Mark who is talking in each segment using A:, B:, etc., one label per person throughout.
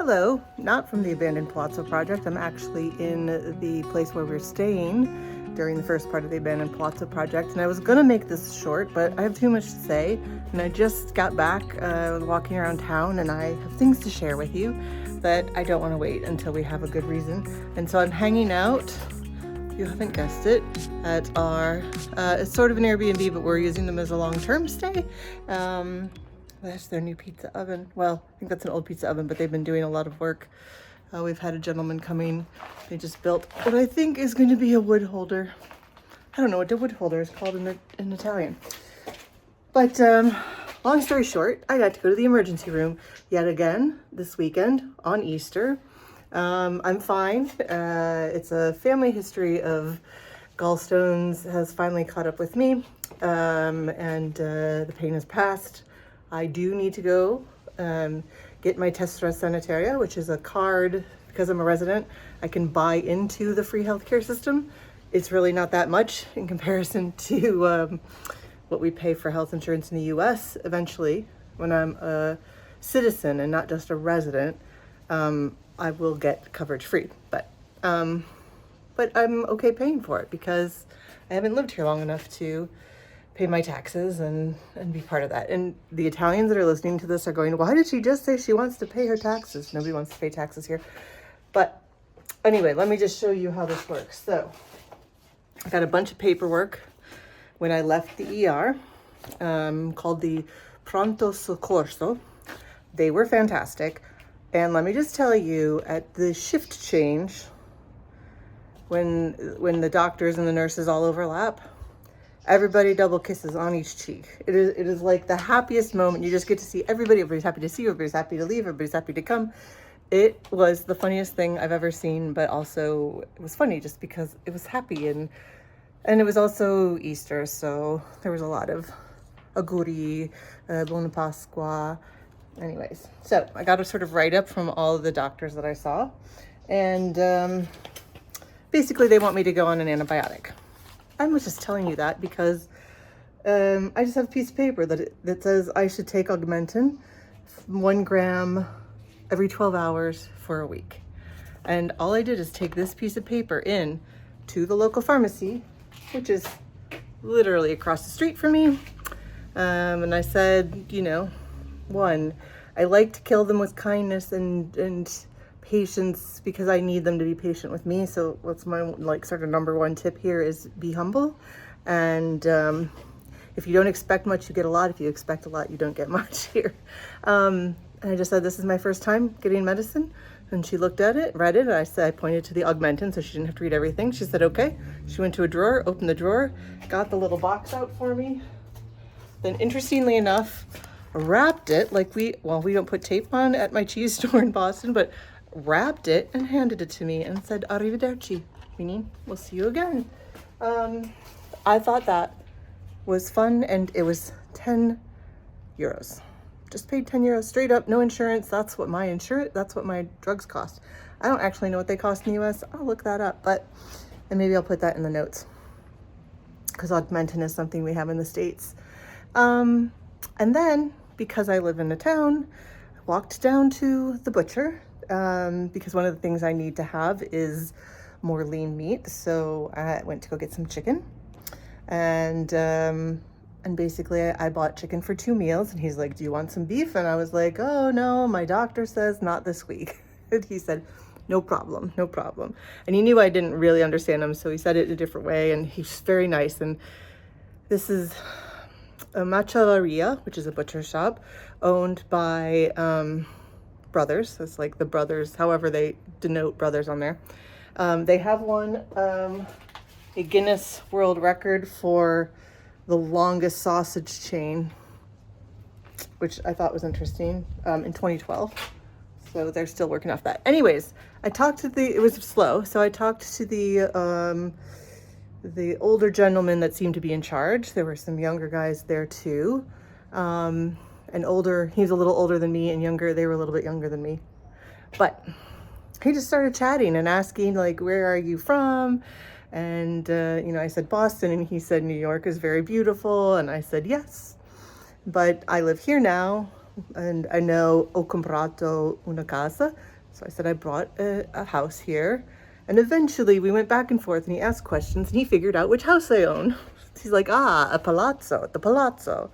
A: Hello, not from the abandoned palazzo project. I'm actually in the place where we're staying during the first part of the abandoned palazzo project, and I was gonna make this short, but I have too much to say, and I just got back walking around town, and I have things to share with you that I don't want to wait until we have a good reason. And so I'm hanging out, you haven't guessed it, at our it's sort of an Airbnb, but we're using them as a long-term stay. That's their new pizza oven. Well, I think that's an old pizza oven, but they've been doing a lot of work. We've had a gentleman coming. They just built what I think is going to be a wood holder. I don't know what the wood holder is called in Italian. But long story short, I got to go to the emergency room yet again this weekend on Easter. I'm fine. It's a family history of gallstones has finally caught up with me, and the pain has passed. I do need to go get my tessera sanitaria, which is a card. Because I'm a resident, I can buy into the free healthcare system. It's really not that much in comparison to what we pay for health insurance in the US. Eventually, when I'm a citizen and not just a resident, I will get coverage free. But I'm okay paying for it because I haven't lived here long enough to pay my taxes and be part of that. And the Italians that are listening to this are going, why did she just say she wants to pay her taxes? Nobody wants to pay taxes here. But anyway, let me just show you how this works. So I got a bunch of paperwork when I left the ER called the Pronto Soccorso. They were fantastic. And let me just tell you, at the shift change, when the doctors and the nurses all overlap, everybody double kisses on each cheek. It is like the happiest moment. You just get to see everybody. Everybody's happy to see you. Everybody's happy to leave. Everybody's happy to come. It was the funniest thing I've ever seen, but also it was funny just because it was happy and it was also Easter, so there was a lot of auguri, buona Pasqua. Anyways, so I got a sort of write-up from all of the doctors that I saw, and basically they want me to go on an antibiotic. I was just telling you that because I just have a piece of paper that says I should take Augmentin, 1 gram every 12 hours for a week. And all I did is take this piece of paper in to the local pharmacy, which is literally across the street from me. And I said, one, I like to kill them with kindness and patience because I need them to be patient with me. So what's my sort of number one tip here is be humble. And if you don't expect much, you get a lot. If you expect a lot, you don't get much here. And I just said, this is my first time getting medicine. And she looked at it, read it, and I pointed to the Augmentin so she didn't have to read everything. She said, okay. She went to a drawer, opened the drawer, got the little box out for me. Then interestingly enough, wrapped it like we don't put tape on at my cheese store in Boston, but wrapped it and handed it to me and said, arrivederci, meaning we'll see you again. I thought that was fun, and it was 10 euros. Just paid 10 euros straight up, no insurance. That's what my drugs cost. I don't actually know what they cost in the US. I'll look that up, and maybe I'll put that in the notes because Augmentin is something we have in the States. And then because I live in the town, I walked down to the butcher because one of the things I need to have is more lean meat. So I went to go get some chicken, and basically I bought chicken for 2 meals, and he's like, do you want some beef? And I was like, oh no, my doctor says not this week. And he said, no problem. And he knew I didn't really understand him, so he said it a different way, and he's very nice. And this is a macelleria, which is a butcher shop owned by brothers. It's like the brothers, however they denote brothers on there. They have won a Guinness World Record for the longest sausage chain, which I thought was interesting, in 2012. So they're still working off that. Anyways, it was slow, so I talked to the older gentleman that seemed to be in charge. There were some younger guys there too. He's a little older than me, and they were a little bit younger than me. But he just started chatting and asking, where are you from? And, I said Boston, and he said New York is very beautiful. And I said, yes, but I live here now. and I know ho comprato una casa. So I said I brought a house here. And eventually we went back and forth and he asked questions and he figured out which house I own. He's like, a palazzo, the palazzo.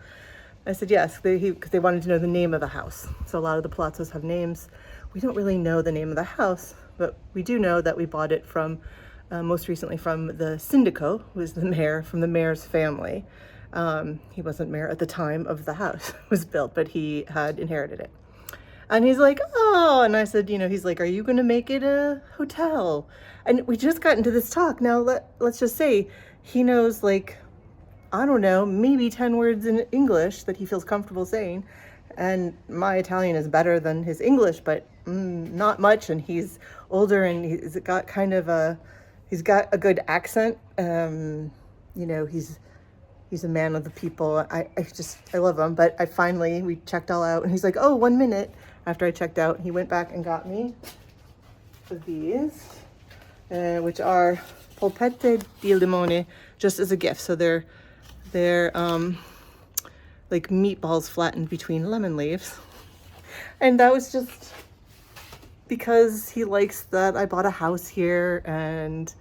A: I said yes, because they wanted to know the name of the house. So a lot of the palazzos have names. We don't really know the name of the house, but we do know that we bought it from, most recently from the Sindaco, who is the mayor, from the mayor's family. He wasn't mayor at the time of the house was built, but he had inherited it. And he's like, oh, and I said, he's like, are you going to make it a hotel? And we just got into this talk. Now, let's just say he knows, like, I don't know, maybe 10 words in English that he feels comfortable saying. And my Italian is better than his English, but not much. And he's older and he's got he's got a good accent. He's a man of the people. I love him. But we checked all out and he's like, oh, 1 minute. After I checked out, he went back and got me these, which are polpette di limone, just as a gift. So they're like meatballs flattened between lemon leaves. And that was just because he likes that I bought a house here and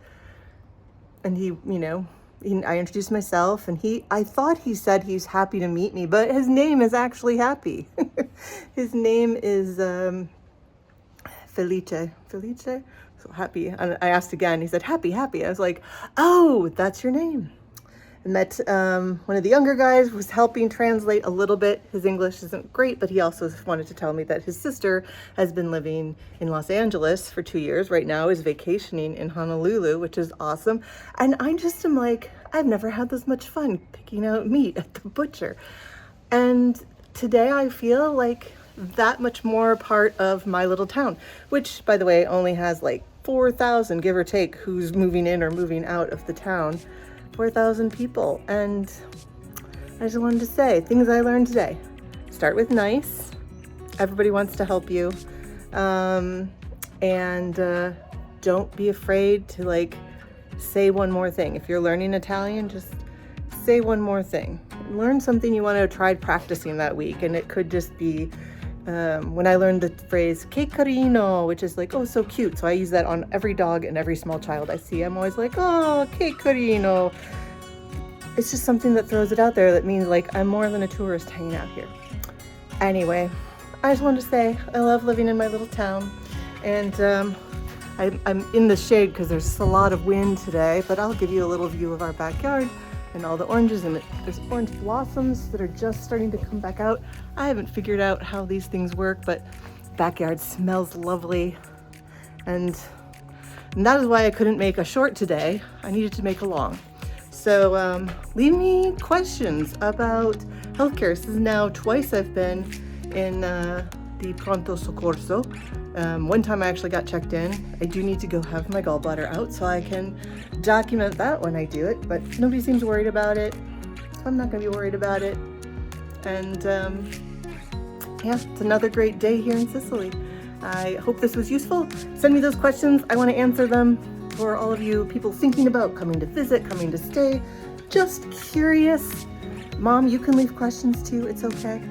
A: he, I introduced myself and I thought he said he's happy to meet me, but his name is actually Happy. His name is Felice. So Happy. And I asked again, he said, Happy. I was like, oh, that's your name. I met one of the younger guys who was helping translate a little bit. His English isn't great, but he also wanted to tell me that his sister has been living in Los Angeles for 2 years. Right now is vacationing in Honolulu, which is awesome. And I just am like, I've never had this much fun picking out meat at the butcher. And today I feel like that much more part of my little town, which, by the way, only has like 4,000, give or take, who's moving in or moving out of the town. 4,000 people. And I just wanted to say things I learned today. Start with nice. Everybody wants to help you. And don't be afraid to say one more thing. If you're learning Italian, just say one more thing. Learn something you want to try practicing that week. And it could just be when I learned the phrase che carino, which is like, oh, so cute. So I use that on every dog and every small child I see. I'm always like, oh, che carino. It's just something that throws it out there that means I'm more than a tourist hanging out here. Anyway, I just wanted to say I love living in my little town. And I'm in the shade because there's a lot of wind today, but I'll give you a little view of our backyard and all the oranges, and there's orange blossoms that are just starting to come back out. I haven't figured out how these things work, but backyard smells lovely. And that is why I couldn't make a short today. I needed to make a long. So leave me questions about healthcare. This is now twice I've been in the pronto soccorso. One time I actually got checked in. I do need to go have my gallbladder out so I can document that when I do it, but nobody seems worried about it. So I'm not going to be worried about it. And yeah, it's another great day here in Sicily. I hope this was useful. Send me those questions. I want to answer them for all of you people thinking about coming to visit, coming to stay, just curious. Mom, you can leave questions too. It's okay.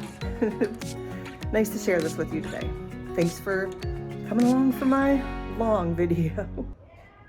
A: Nice to share this with you today. Thanks for coming along for my long video.